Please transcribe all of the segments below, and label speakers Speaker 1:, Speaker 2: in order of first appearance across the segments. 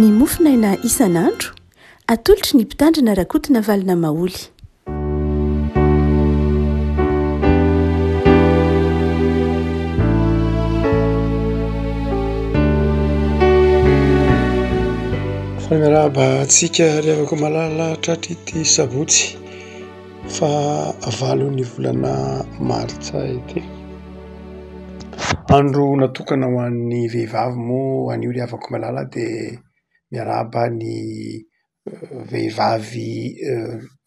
Speaker 1: ny mofinaina isan'andro atolotry ny mpitandrina rakotina valina maoly.
Speaker 2: Miarahaba antsika revako malala tratrity sabotsy fa valon'ny volana martsa ity. Andro natokana ho an'ny vehivavy moa an'io revako malala dia miarahaba ny vehivavy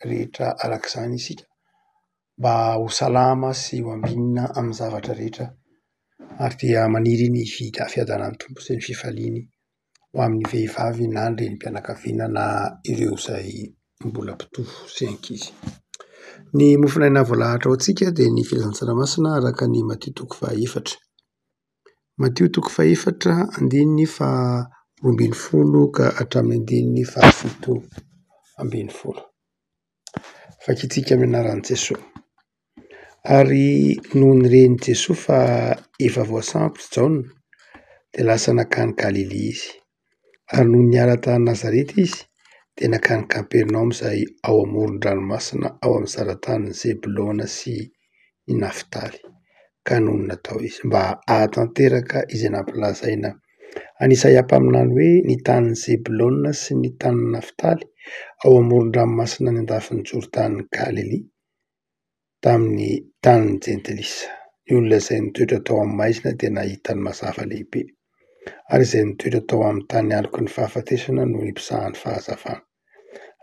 Speaker 2: rehetra arak'izany isika mba ho salama sy ho ambinina amin'ny zavatra rehetra ary dia maniry ny fiadanan'ny tompo sy ny fifaliany ho amin'ny vehivavy na ny renim-pianakaviana na ireo izay mbola mpitovo sy ankizy. Ny mofinaina voalahatra ao antsika dia ny filazan-tsarasina araka ny Matio 4. Matio 4 andininy 12 ka hatramin'ny andininy 17. Fakitsika amin'ny anaran'i Jesosy. Ary noho ny reny Jesosy fa efa voasambotra Jaona dia lasa nakany Galilea izy. Ary noho niala tany Nazareta izy dia nakany Kapernaoma izay ao amoron-dranomasina ao amin'ny saran-tanin'ny Zebulona sy ny Nafitaly. Ka noho ny natao izy mba ahatanteraka izay nampilazaina any Isaia mpaminany hoe ny tanin'ny Zebulona sy ny tanin'ny Nafitaly ao amoron-dranomasina ny andafin'ny Jorodanin'ny Galilea tamin'ny tanin'ny Jentilisa. Ny olona izay nitoetra tao amin'ny maizina dia nahita ny mazava lehibe. Ary izay nitoetra tao amin'ny tany aloky ny fahafatesana no nipisahan'ny fahazavana.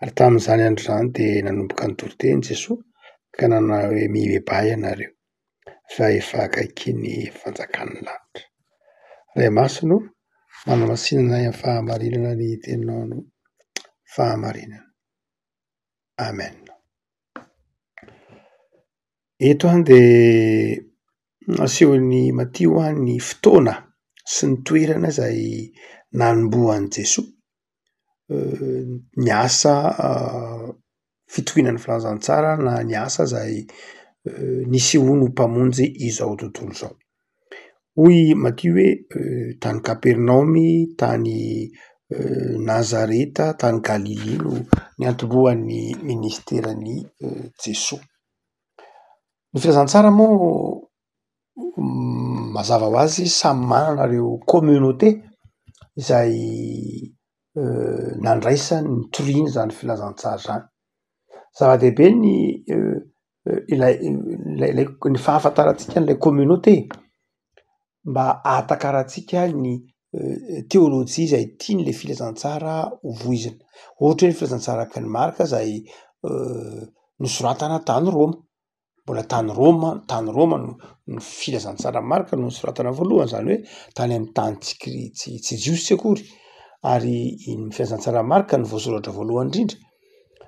Speaker 2: Ary tamin'izany andro izany dia nanomboka nitory-teny Jesosy ka nanao hoe mihebay ianareo fa efa akaiky ny fanjakan'ny lanitra. Ray masino manamasinana amin'ny fahamarinana ny teninao no fahamarinana. Amen. Eto dia asehon'ny Matio ny fotoana sy ny toerana izay nanombohan'i Jesosy ny asa fitohinan'ny filazantsara na ny asa izay nisy hono mpamonjy izao tontolo izao. Hoy Matio hoe tany Kapernaomy, tany Nazareta, tany Galilea no niantombohan'ny ministeran'i Jesosy. Ny filazantsara moa mazava ho azy samy manana ireo communauté izay nandraisany nitoriana izany filazantsara izany. Zava-dehibe ny fahafantarantsika an'ilay communauté mba ahatakarantsika ny teolojia izay tian'ilay filazantsara ho voizina. Ohatra hoe ny filazantsara araka ny Marka izay nosoratana tany Roma. Mbola tany Roma no filazantsara Marka no nosoratana voalohany, izany hoe tany amin'ny tany tsy jiosy akory. Ary ny filazantsara Marka no voasoratra voalohany indrindra.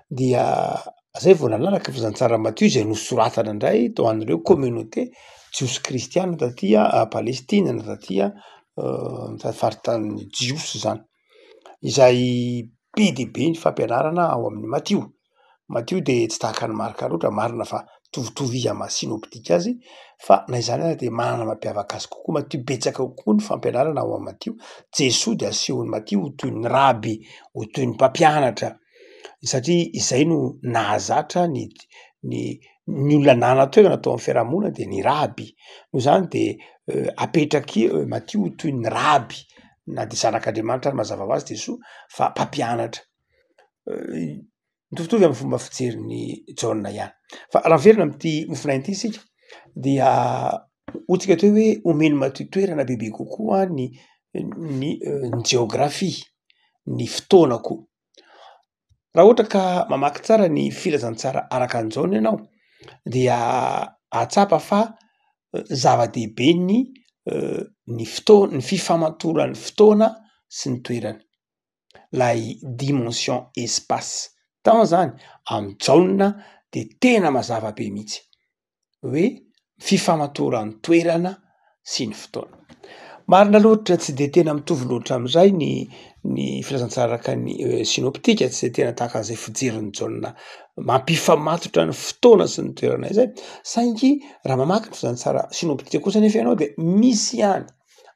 Speaker 2: Dia izay vao nalalaka filazantsara Matio izay nosoratana indray tao an'ireo communauté jiosy kristiana taty Palestina na taty faritany jiosy izany. Izay be dia be ny fampianarana ao amin'ny Matio. Matio dia tsy tahaka ny Marka loatra, marina fa mitovitovy izy amin'ny sinoptika azy, fa na izany aza dia manana mampiavaka azy kokoa Matio, betsaka kokoa ny fampianarana ao amin'ny Matio. Jesosy dia asehon'ny Matio ho toy ny raby, ho toy ny mpampianatra, satria izay no nahazatra ny olona nanan-toerana tao amin'ny fiarahamonina dia ny raby. Noho izany dia apetraky Matio ho toy ny raby, na dia zanak'Andriamanitra ary mazava ho azy Jesosy fa mpampianatra. Mitovitovy amin'ny fomba fijerin'ny Jaona ihany. Fa raha miverina amin'ity mofinaina ity isika dia hotsika teo hoe omeny Matio toerana bebe kokoa ny geografia, ny fotoana koa. Raha ohatra ka mamaky tsara ny filazantsara araka ny Jaona ianao dia ahatsapa fa zava-dehibe ny fotoana, ny fifamatoran'ny fotoana sy ny toerana. Lay dimension espace. Tao izany amin'ny Jaona dia tena mazava be mihitsy hoe fifamatoran'ny toerana sy ny fotoana. Marina loatra tsy dia tena mitovy loatra amin'izay ny filazantsara araka ny sinoptika, tsy dia tena tahaka an'izay fijerin'ny Jaona mampifamatotra ny fotoana sy ny toerana izay. Saingy raha mamaky ny filazantsara sinoptika kosa nefa ianao dia misy ihany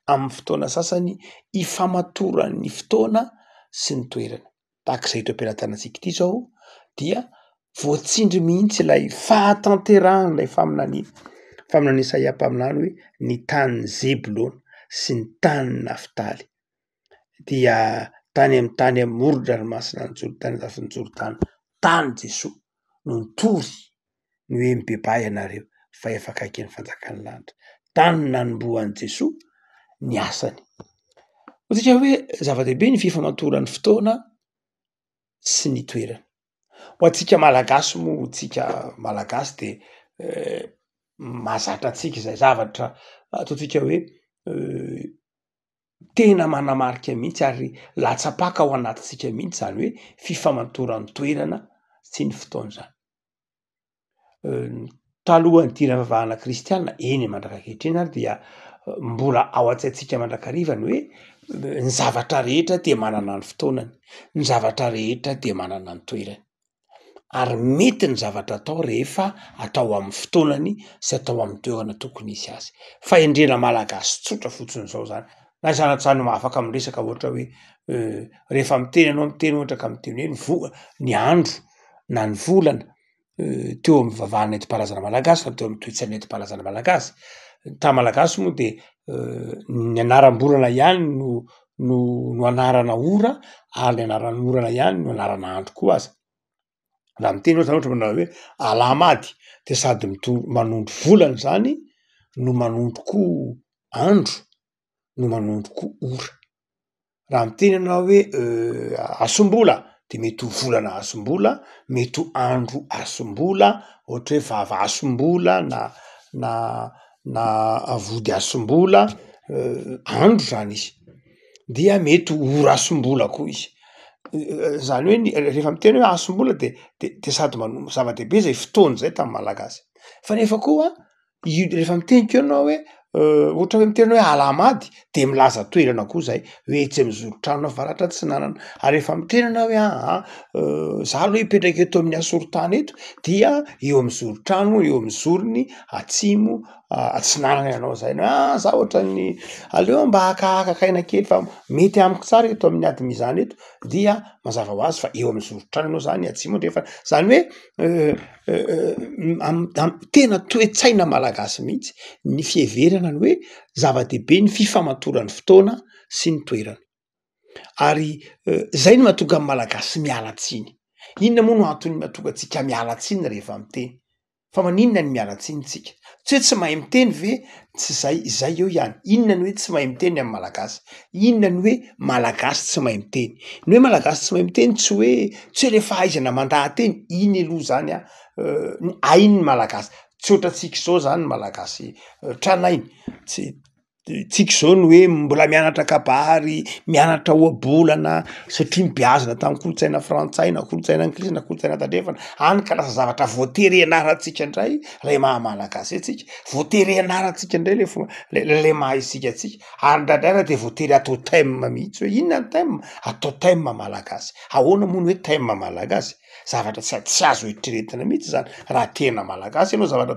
Speaker 2: amin'ny fotoana sasany ifamatoran'ny fotoana sy ny toerana. Tahak'izay eto am-pilatanantsika ity zao dia voatsindry mihitsy ilay fahatanterahany ilay faminany Isaia mpaminany hoe ny tanin'ny Zebolona sy ny tanin'ny Nafitaly dia tany amin'ny tany amin'ny moron-dranomasina ny Jorodany zafin'ny Jorodany tany Jesoa no nitory ny hoe mibebay ianareo fa efa akaiky ny fanjakan'ny lanitra. Tany nanombohan'i Jesoa ny asany. Ohatsika hoe zava-dehibe ny fifamatoran'ny fotoana sy ny toerana. Ho antsika malagasy moa, tsika malagasy de mahazatra antsika izay zavatra ataontsika hoe tena manamarika mihitsy ary latsapaka ao anatintsika mihitsy zany hoe fifamatoran'ny toerana sy ny fotoana zany. Talohan'ny idiran'ny vavahana kristianina eny Mandrakakely eny ary dia mbola ao an-tsaintsika mandrakariva ny hoe ny zavatra rehetra dia manana ny fotoanany, ny zavatra rehetra dia manana ny toerany. Ary mety ny zavatra atao rehefa atao amin'ny fotoanany sy atao amin'ny toerana tokony hisy azy. Fahendrena malagasy tsotra fotsiny zao zany. Na sanatsany mahafaka miresaka ohatra hoe rehefa miteny ianao miteny ohatra ka miteny hoe ny andro na ny volana teo amin'ny vavahana nentim-paharazana malagasy na teo amin'ny toe-tsaina nentim-paharazana malagasy. Ta malagasy moa de ny anaram-bolana ihany no anarana ora ary ny anarana orana ihany no anarana andro koa aza. Raha miteny ohatra manao hoe alamady de sady manondro volana zany no manondro koa andro no manondro koa ora. Raha miteny ianao hoe asombola de mety ho volana asombola, mety ho andro asombola, ohatra hoe vava asombola na vody asombola, andro zany izy. Dia mety ho ora asombola koa izy. Zany hoe rehefa miteny hoe asombola de sady zava-dehibe zay fotoana zay tamin'ny malagasy. Fa nefa koa rehefa mitenika ianao hoe ohatra hoe miteny hoe alamady de milaza toerana koa zay hoe etsy amin'ny zoron-trano avaratra Atsinanana. Ary rehefa miteny ianao hoe za aloha hipetraka eto amin'ny Asorotany eto dia eo amin'ny zoron-trano, eo amin'ny zorony atsimo Atsinanana ianao zay. Za ohatran'ny aleo mba haka aina kely fa mety amiko tsara eto amin'ny ady mizana eto dia mazava ho azy fa eo amin'ny zoron-trano ianao zany atsimo andrefa. Zany hoe tena toe-tsaina malagasy mihitsy ny fiheverana ny hoe zava-dehibe ny fifamatoran'ny fotoana sy ny toerana. Ary zay no mahatonga amin'ny malagasy miala tsiny. Inona moa no antony mahatonga antsika miala tsiny rehefa miteny? Fa maninona ny miala tsiny tsika? Tsy hoe tsy mahay miteny ve? Tsy zay eo ihany. Inona ny hoe tsy mahay miteny amin'ny malagasy? Inona ny hoe malagasy tsy mahay miteny? Ny hoe malagasy tsy mahay miteny tsy hoe le fahaizana mandahateny, iny aloha zany ainy ny malagasy. Tsy ohatra tsika zao zany malagasy tranainy. Tsika zao ny hoe mbola mianatra kabary, mianatra ohabolana satria mibeazina tamin'ny kolotsaina frantsay na kolotsaina anglisy na kolotsaina tandrefana. Hany ka lasa zavatra voatery ianarantsika indray ray maha-malagasy antsika. Voatery ianarantsika indray le maha isika antsika. Ary ndraindray de voatery atao thème mihitsy hoe inona ny thème? Atao thème malagasy. Ahoana moa ny hoe thème malagasy? Zavatra tsy azo eritreretina mihitsy zany. Raha tena malagasy ianao zavatra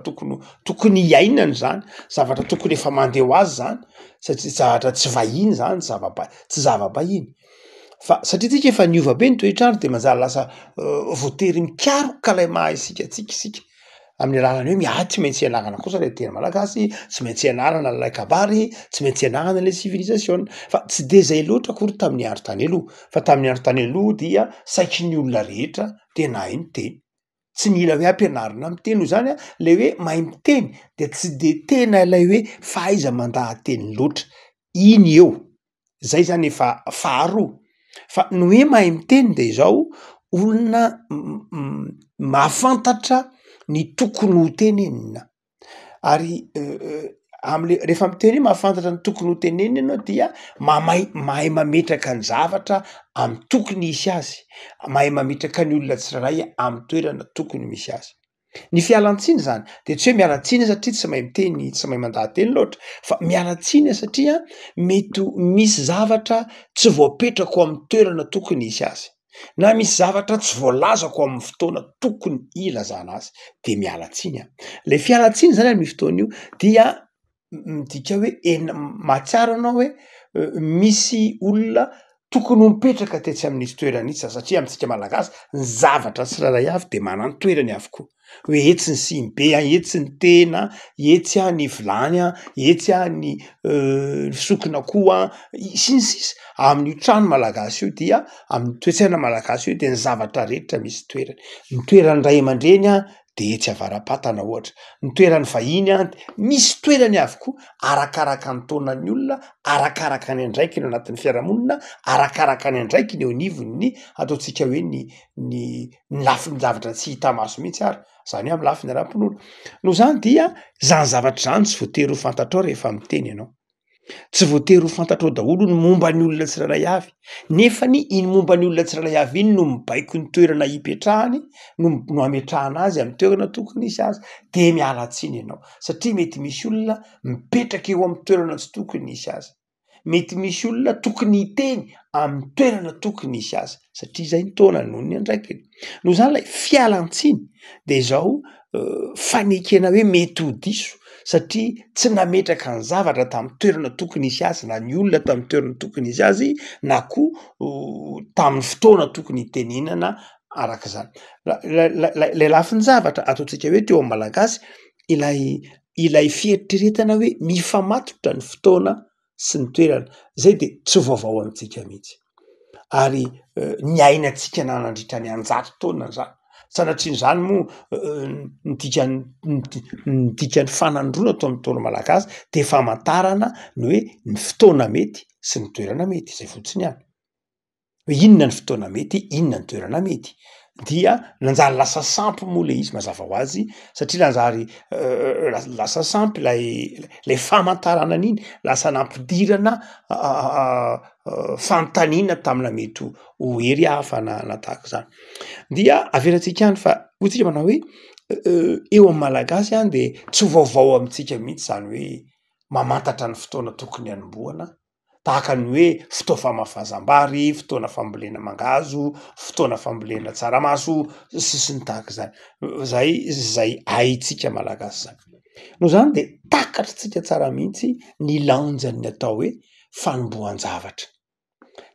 Speaker 2: tokony hiainana zany, zavatra tokony efa mandeha ho azy zany, satria zavatra tsy vahiny zany, tsy zava-bahiny. Fa satria tsika efa niova be ny toetrandro de manjary lasa voatery mikaroka lay maha isika isika. Amin'ny alalany hoe tsy maintsy ianarana kosa lay tena malagasy, tsy maintsy ianarana lay kabary, tsy maintsy ianarana lay civilisation. Fa tsy de zay loatra akory tamin'ny andro tany aloha. Fa tamin'ny andro tany aloha dia saitry ny olona rehetra de nahay miteny. Tsy mila hoe ampianarina miteny ho zany le hoe mahay miteny de tsy de tena ilay hoe fahaiza mandahateny loatra. Iny eo. Zay zany efa faharoa. Fa ny hoe mahay miteny de izao olona mahafantatra ny tokony ho tenenina. Ary rehefa miteny hoe mahafantatra ny tokony ho tenenina ianao dia mahay mametraka ny zavatra amin'ny tokony hisy azy. Mahay mametraka ny olona tsirairay amin'ny toerana tokony misy azy. Ny fialan-tsiny zany de tsy hoe miala-tsiny satria tsy mahay miteny, tsy mahay mandahateny loatra, fa miala-tsiny satria mety misy zavatra tsy voapetraka ao amin'ny toerana tokony hisy azy. Na misy zavatra tsy voalazako amin'ny fotoana tokony ilazana azy de miala-tsiny aho. Le fiala-tsiny zany amin'ny fotoana io dia midika hoe mahatsiaro anao hoe misy olona tokony ho mipetraka tetsy amin'izy toerana izy satria amintsika malagasy ny zavatra tsirairay avy de manana toerany avokoa hoe etsy ny simbe etsy ny tena etsy a ny vilany a etsy a ny sokona koa sy ny sisa amin'ny trano malagasy io dia amin'ny toetsaina malagasy io de ny zavatra rehetra misy toerany ny toeran'ny ray aman-dreny a de etsy avaram-patana ohatra ny toeran'ny vahiny a misy toerany avokoa arakaraka ny taonan'ny olona arakaraka ny andraikiny ao anatin'ny fiarahamonina arakaraka ny andraikiny eo anivony ataontsika hoe ny lafin'ny zavatra tsy hita maso mihitsy ary zany hoe amin'ny lafiny aram-pinoana no zany dia zany zavatra zany tsy voatery ho fantatrao rehefa miteny ianao tsy voatery ho fantatrao daholo ny momba ny olona tsirairay avy nefany iny momba ny olona tsirairay avy iny no mibaiko ny toerana hipetrahany no ametrahana azy amin'ny toerana tokony isy azy de miala tsiny ianao satria mety misy olona mipetraka eo amin'ny toerana tsy tokony isy azy mety misy olona tokony hiteny amin'ny toerana tokony isy azy satria zay ny taona noho ny andraikiny no zany lay fialan-tsiny de zao fanekena hoe mety ho diso satria tsy nametraka ny zavatra tamin'ny toerana tokony isy azy na ny olona tamin'ny toerana tokony isy azy na koa tamin'ny fotoana tokony hitenenana arak'izany lay lafin'ny zavatra ataontsika hoe teo amin'ny malagasy ilay fieritreretana hoe mifamatotra ny fotoana sy ny toerana zay de tsy vaovao amintsika mihitsy ary ny ainantsika na nandritra ny anjato taona zany sanatrian'izany moa ny dikan'ny fanandrona to amin'ny taona malagasy de famantarana ny hoe ny fotoana mety sy ny toerana mety zay fotsiny ihany hoe inona ny fotoana mety inona ny toerana mety dia nanjary lasa sampy moa le izy mazava ho azy satria nanjary lasa sampy lay famantarana an'iny lasa nampidirana fanontaniana tamina mety ho hery hafa na tahaka zany dia averatsika any fa hotsika manao hoe eo amin'ny malagasy any de tsy vaovao amintsika mihitsy zany hoe mamantatra ny fotoana tokony hanombohana tahaka ny hoe fotoa famafazam-bary fotoana fambolena mangazo fotoana fambolena tsaramaso sy ny tahaka zany zay haitsika malagasy zany no zany de takatritsika tsara mihitsy ny lanjan'ny atao hoe fanombohan-javatra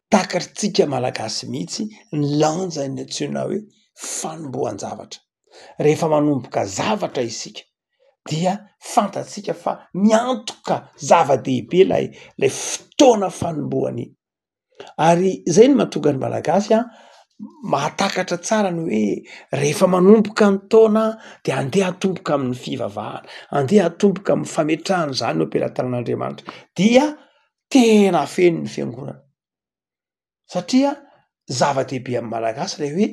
Speaker 2: takatritsika malagasy mihitsy ny lanjan'ny antsoina hoe fanombohan-javatra rehefa manomboka zavatra isika dia fantatsika fa miantoka zava-dehibe lay fotoana fanombohany ary zay ny mahatonga ny malagasy mahatakatra tsara ny hoe rehefa manomboka ny taona de andeha atomboka amin'ny fivavahana andeha atomboka amin'ny fametrahany zany operatran'Andriamanitra dia tena feno ny fiangonana satria zava-dehibe amin'ny malagasy lay hoe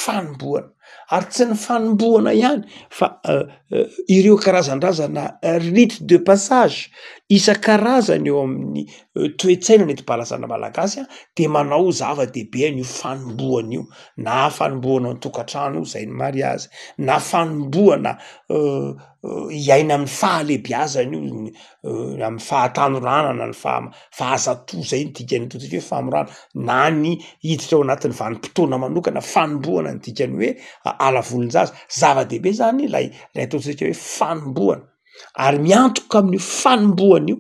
Speaker 2: fanombohana ary tsy ny fanombohana ihany fa ireo karazan-drazana rite de passage isan-karazany eo amin'ny toetsaina nentim-paharazana malagasy de manao zava-dehibe an'io fanombohana io na fanombohana ny tokantrano zay ny mariazy na fanombohana iaina amin'ny fahalebiazana io amin'ny fahatanorana ny fahazatoa zay ny dikany ataontsika hoe famorana na ny hiditra ao anatin'ny vanim-potoana manokana fanombohana ny dikany hoe alavolonjaza zava-dehibe zany lay ataontsika hoe fanombohana ary miantoka amin'ny fanombohana io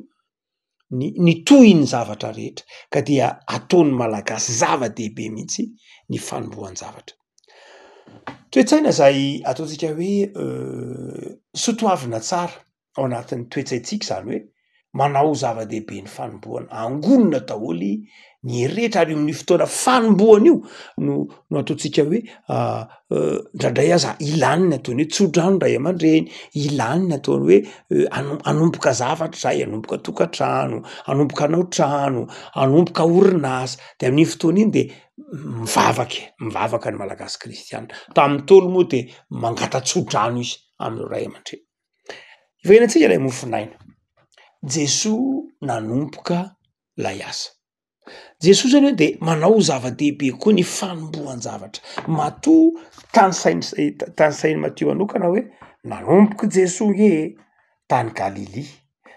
Speaker 2: ny toy ny zavatra rehetra ka dia ataon'ny malagasy zava-dehibe mihitsy ny fanombohan-javatra toetsaina zay ataontsika hoe sotoavina tsara ao anatin'ny toetsaitsika zany hoe manao zava-dehibe ny fanombohana angonina daholy ny rehetra ary amin'ny fotoana fanombohana io no ataontsika hoe ndraindray aza ilaniny ataony hoe tsodrano ray aman-dreny ilaniny ataony hoe anomboka zavatra zay anomboka tokantrano anomboka anao trano anomboka orinasa de amin'iny fotoana iny de mivavaka ny malagasy kristianina tamin'ny tolo moa de mangata-tsodrano izy amin'ireo ray aman-dreny ivenatsika lay mofinaina Jesoa nanomboka lay asa Jesoa zany hoe de manao zava-dehibe koa ny fanombohan-javatra matoa tany sainy Matio manokana hoe nanomboka Jesoa nge tany Galily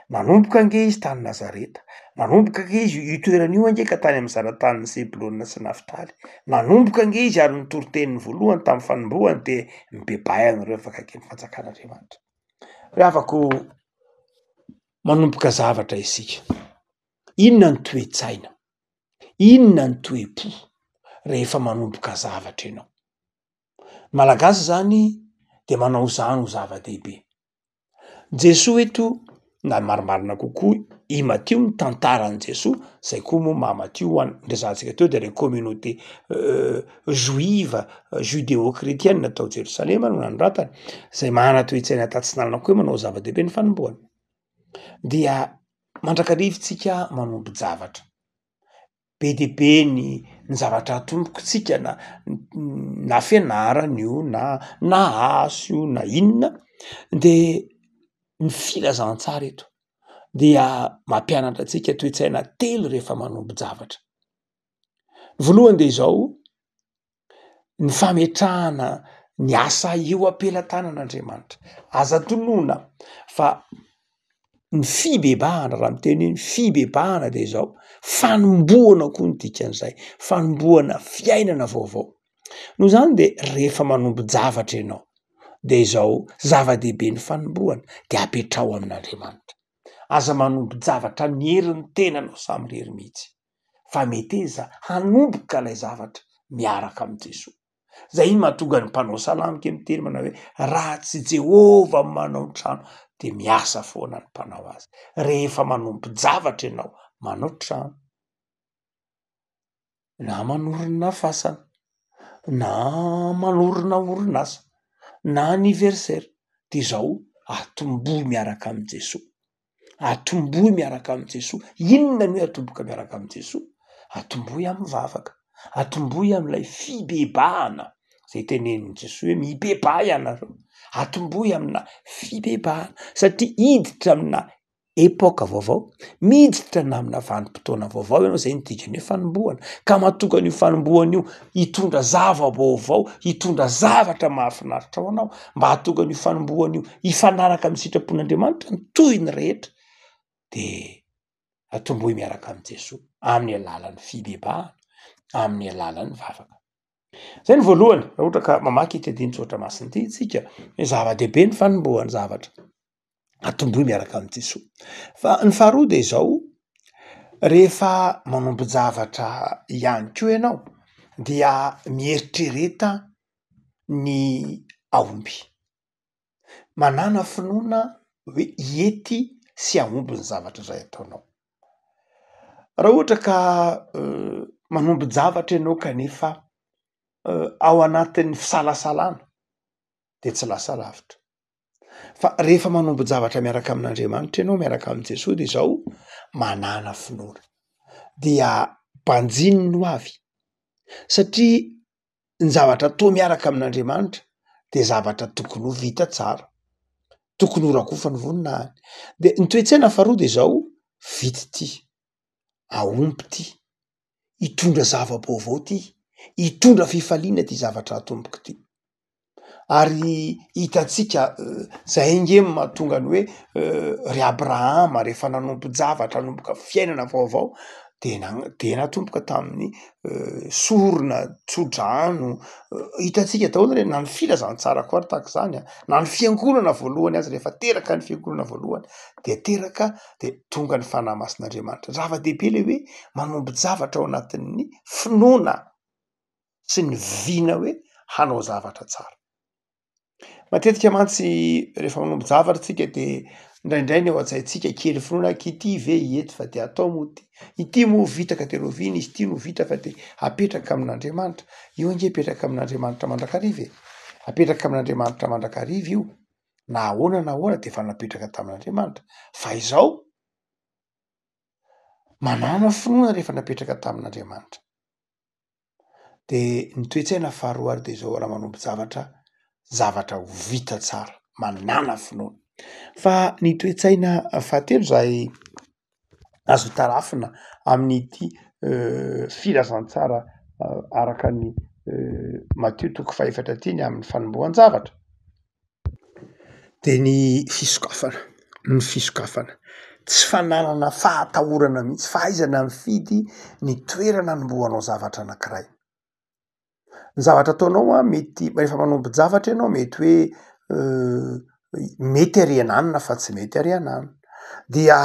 Speaker 2: nanomboka nge izy tany Nazareta nanomboka nge izy itoeran'io ange ka tany amin'ny zaran-tanin'ny Sebulona sy Naftaly nanomboka nge izy ary nitoroteniny voalohany tamin'ny fanombohany de mibebay an'ireo afaka ny fanjakan'Andriamanitra hoe afako manomboka zavatra isika inona ny toetsaina inona ny toe-po rehefa manomboka zavatra ianao. Malagasy zany de manao zany ho zava-dehibe. Jesoa eto na marimarina kokoa i Matio ny tantaran' Jesoa, zay koa moa Mahamatio ho resantsika teo de re communauté juive judéo-chrétienne tao Jerosalema no nanoratany, zay mana toe-tsaina tatsinalina koa manao zava-dehibe ny fanombohana. Dia mandrakarivotsika manombo javatra. Be de be ny zavatra atombokontsika na fianarana io na asa io na inona, de ny filazantsara eto dia mampianatra antsika toe-tsaina telo rehefa manombo javatra. Voalohany de izao, ny fametrahana ny asa io ampelatanan'Andriamanitra. Aza tonoina fa ny fibebahana raha miteny hoe fibebahana de izao, fanombohana koa ny dikan'izay, fanombohana fiainana vaovao. Noho zany de rehefa manombo javatra ianao, de izao zava-dehibe ny fanombohana de apetrao amin'Andriamanitra. Aza manombo javatra amin'ny herin'ny tenanao samy rery mihitsy, fa meteza hanomboka lay zavatra miaraka am' Jesoa. Zay iny mahatonga ny mpanao salamika miteny manao hoe raha tsy Jehova manao trano de miasa foana ny mpanao azy. Rehefa manombo javatra ianao manao trano, na manorina fasana, na manorina orinasa, na anniversaire, de izao atombohy miaraka am' Jesoa. Atombohy miaraka am' Jesoa. Inona ny hoe atomboka miaraka am' Jesoa? Atombohy amy vavaka, atombohy am'lay fibebahana zay tenenin' Jesoa hoe mibebà ianareo. Atombohy amina fibebahana satria iditra amina epoka vaovao, miditra na amina vanim-potoana vaovao ianao, zay ny dikany hoe fanombohana. Ka mahatonga an'io fanombohana io hitondra zava-baovao, hitondra zavatra mahafinaritra ao anao, mba hahatonga an'io fanombohana io hifanaraka amin'ny sitrapon'Andriamanitra ny tohiny rehetra, de atombohy miaraka am' Jesoa amin'ny alalan'ny fibebahana, amin'ny alalan'ny vavaka. Zay ny voalohany, raha ohatra ka mamaky ity andinin-tsotra masina ity tsika, hoe zava-dehibe ny fanombohana zavatra, atombohy miaraka am' Jesoa. Fa ny faharoa de izao, rehefa manombo javatra ihany koa ianao dia mieritrereta ny aomby. Manana finoana hoe hiety sy ahomby ny zavatra zay ataonao. Raha ohatra ka manombo javatra ianao kanefa ao anatin'ny fisalasalana de tsy lasa lavitra. Fa rehefa manombo javatra miaraka amin'Andriamanitra ianao, miaraka am' Jesoa de izao manana finoana. Dia mbanjiny ho avy satria ny zavatra atao miaraka amin'Andriamanitra de zavatra tokony ho vita tsara, tokony ho rakofany voninahiny. De ny toe-tsaina faharoa de izao, vity ty, aomby ty, hitondra zava-baovao ty, hitondra fifaliana ty zavatra atomboky ty. Ary hitatsika zay nge mahatonga ny hoe ry Abrahama rehefa nanombo javatra nanomboka fiainana vaovao de natomboka tamin'ny sorona tso-drano. Hitatsika daholo re na ny filazantsara koa ary tahaka zany na ny fiangonana voalohany azy rehefa teraka ny fiangonana voalohany de teraka de tonga ny fanahy masin'Andriamanitra. Zava-dehibe le hoe manombo javatra ao anatin'ny finoana sy ny vina hoe hanao zavatra tsara. Matetika mantsy rehefa manombo zavatra tsika de indraindray ny ao an-tsaitsika kely finoana ity ve hiety fa de atao moa ty, ity moa vita ka de rovina, izy ity no vita fa de apetraka amin'Andriamanitra. Io ange apetraka amin'Andriamanitra mandrakariva e, apetraka amin'Andriamanitra mandrakariva io, na ahoana de fa napetraka tamin'Andriamanitra. Fa izao manana finoana rehefa napetraka tamin'Andriamanitra. De ny toe-tsaina faharoa ary de izao raha manombo zavatra ho vita tsara, manana finoana. Fa ny toe-tsaina fahatelo zay azo tarafina amin'ity filazantsara araka ny Matio toko fahaefatra ty ny amin'ny fanombohan-javatra de ny fisokafana. Ny fisokafana, tsy fananana fahatahorana mihitsy, fahaizana mifidy ny toerana anombohanao zavatra anankiray. Ny zavatra ataonao mety rehefa manombo javatra ianao mety hoe mety ary anana fa tsy mety ary anana. Dia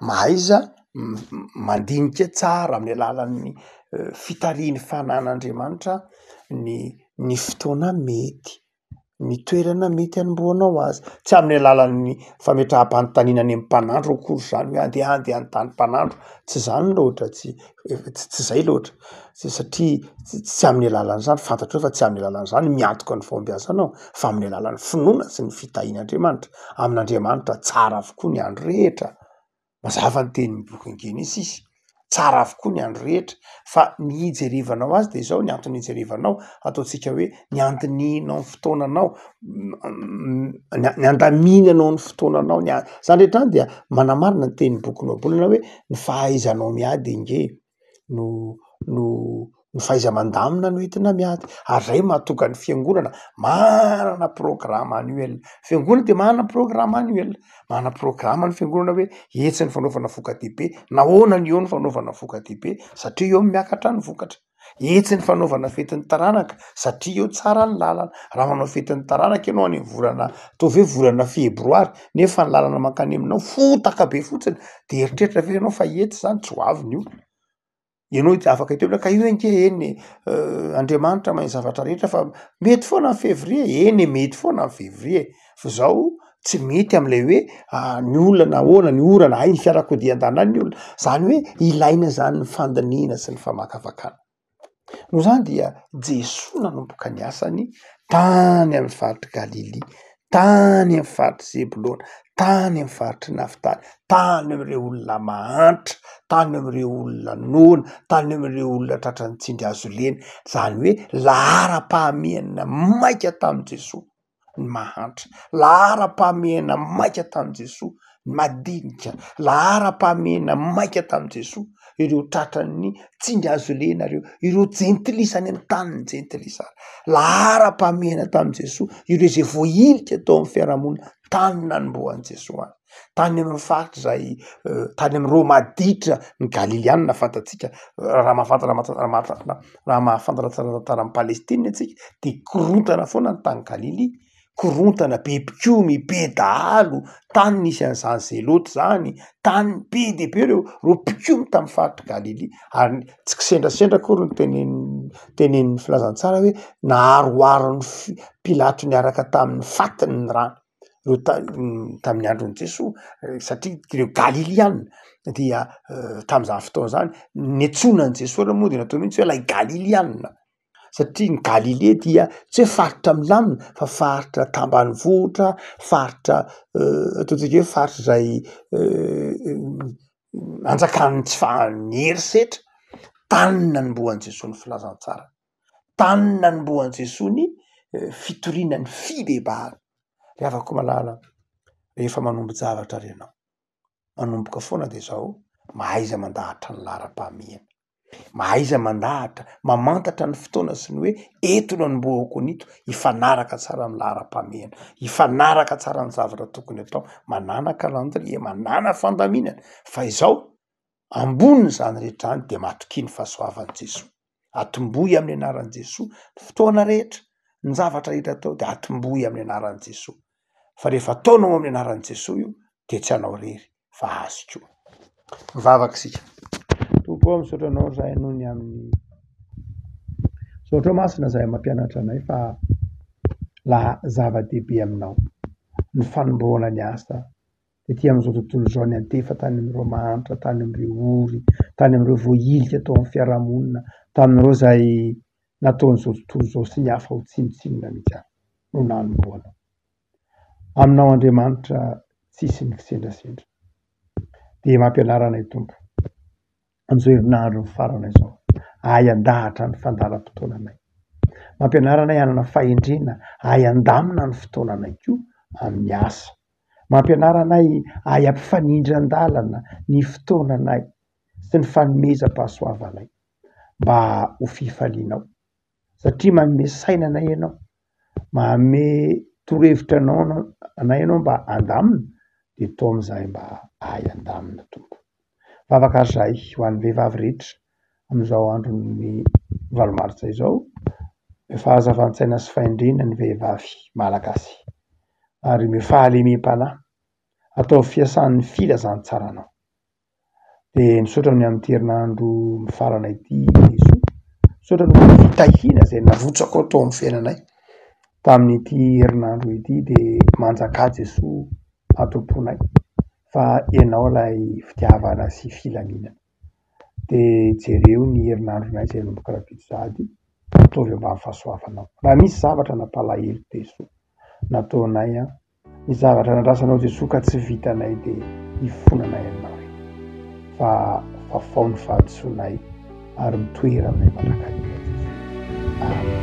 Speaker 2: mahaiza mandinika tsara amin'ny alalan'ny fitariany fanan'Andriamanitra ny fotoana mety, ny toerana mety hanombohanao azy, tsy amin'ny alalan'ny fametraham-panontaniana any amin'ny mpanandro akory zany hoe andeha an-tany mpanandro, tsy zany loatra, tsy zay loatra, satria tsy amin'ny alalan'izany fantatro hoe fa tsy amin'ny alalan'izany miantoka ny fombiazanao fa amin'ny alalan'ny finoana sy ny fitahian'Andriamanitra. Amin'Andriamanitra tsara avokoa ny andro rehetra. Mazava ny tenin'ny boky ngeny izy tsara avokoa ny andro rehetra, fa ny ijerivanao azy de izao ny antony ijerivanao, ataontsika hoe ny andininao ny fotoananao, ny andaminanao ny fotoananao, zany rehetra any dia manamarina ny tenin'ny boky noabolana hoe ny fahaizanao miady nge no fahaiza mandamina no entina miady, ary zay mahatonga ny fiangonana manana programa annuel. Fiangonana dia manana programa annuel, manana programa ny fiangonana hoe etsy ny fanaovana voka-dehibe, nahoana ny eo ny fanaovana voka-dehibe satria eo miakatra ny vokatra, etsy ny fanaovana fetin'ny taranaka satria eo tsara ny lalana. Raha manao fetin'ny taranaka ianao any volana ataovy hoe volana febroary nefa ny lalana mankany aminao fotaka be fotsiny, de eritreritra ve ianao fa etsy zany tsy ho avy io? Ianao afaka hitebona ka io ange eny Andriamanitra mahay zavatra rehetra fa mety foana ny février, eny mety foana ny février, fa zao tsy mety am'lay hoe ny olona nahoana ny orana, ay ny fiarakodia an-danany ny olona, zany hoe ilaina zany ny fandiniana sy ny famakafakana. No zany dia Jesoa nanomboka ny asany tany amin'ny faritry Galily, tany amin'ny faritry Zebolona, tany amin'ny faritry Naftaly, tany amin'ireo olona mahantra, tany amin'ireo olona nona, tany amin'ireo olona tratran'ny tsindry azo lena, zany hoe lahara-pahamehana maika tamin'i Jesoa ny mahantra, lahara-pahamehana maika tamin'i Jesoa ny madinika, lahara-pahamehana maika tamin'i Jesoa ireo tratran'ny tsindry azo lena ireo jentilisa any amin'ny tany ny jentilisa, lahara-pahamehana tamin'i Jesoa ireo zay voailika tao amin'ny fiarahamonina tany nanombohan'i Jesoa any, tany amin'ny faritra zay tany amin'ny reo maditra ny Galiliana fantatsika, raha mahafantatra tsara ny Palestina antsika de korontana foana ny tany Galily, korontana be mpikomy, be dahalo, tany nisy an'izany zeloty zany, tany be de be reo mpikomy tamin'ny faritra Galily, ary tsy kisendrasendra akory ny tenenin'ny filazantsara hoe naharoaron'ny Pilato niaraka tamin'ny fatiny ny rano tamin'ny andron'i Jesoa, satria ireo Galiliana dia tamin'izany fotoana zany niantsonan'i Jesoa moa dia natao mihitsy hoe lay Galiliana, satria ny Galile dia tsy hoe faritra milamina fa faritra tambanivohitra, faritra ataontsika hoe faritra zay anjakan'ny tsy fahan'ny herisetra, tany nanombohan'i Jesoa ny filazantsara, tany nanombohan'i Jesoa ny fitoriana ny fibebahana. Ry havako malala, rehefa manombo zavatra ry ianao, manomboka foana de zao mahaiza mandahatra ny lahara-pahamehana, mahaiza mandahatra, mamantatra ny fotoana sy ny hoe eto no anombohako anito, hifanaraka tsara amin'ny lahara-pahamehana, hifanaraka tsara ny zavatra tokony atao, manana calendrier, manana fandaminana, fa izao amboniny zany rehetra zany de matokia ny fahasoavan'i Jesoa, atombohy amin'ny anaran'i Jesoa ny fotoana rehetra, ny zavatra rehetra atao de atombohy amin'ny anaran'i Jesoa, fa rehefa ataonao amin'ny anaran'i Jesoa io de tsy hanao rery fa azo koa. Mivavaka sika. Tompo ao misaotra anao zahay noho ny amin'ny saotra masina zahay mampianatra anay fa zava-dehibe aminao ny fanombohana ny asa ety amin'izao tontolo izao ny antefa tany amin'ireo mahantra, tany amin'ireo ory, tany amin'ireo voailika tao amin'ny fiarahamonina, tamin'ireo zay nataon'izao tontolo izao sy ny hafa ho tsinotsinona mihitsy no nanombohana. Aminao Andriamanitra tsisy ny kisendrasendra. De mampianara anay Tompo amin'izao herinandro ny farana izao, ahay andahatra ny fandaharam-potoananay. Mampianara anay hanana fahendrena, ahay andamina ny fotoananay koa amin'ny asa. Mampianara anay ahay ampifanindran-dalana ny fotoananay sy ny fanomezam-pahasoavanay mba ho fifalianao. Satria manome saina anay ianao, manome torohevitra anay ianao mba andamina, de tao amin'izay mba ahay andamina Tompo. Vavaka ary zahay ho an'ny vehivavy rehetra amin'izao andron'ny valomaritra izao, fahazavan-tsaina sy fahendrena ny vehivavy malagasy, ary fahalemem-panahy atao fiasan'ny filazantsara anao. dia nisaotra ny amin'ity herinandro mifarana ity Jesoa, nisaotra ny fitahiana izay navotsako tao amin'ny fiainanay tamin'ity herinandro ity, dia manjakà Jesoa atomponay fa ianao ilay fitiavana sy filaminana. Dia jereo ny herinandronay izay nomboka rabito sahady ataovy ambany fahasoavanao. Raha misy zavatra nampalahelo Jesoa nataonay, ny zavatra nandrasanao Jesoa ka tsy vitanay, dia hifonanay aminao fa fao ny fahadisoanay ary mitoeranay mandrakariva Jesoa. Amen.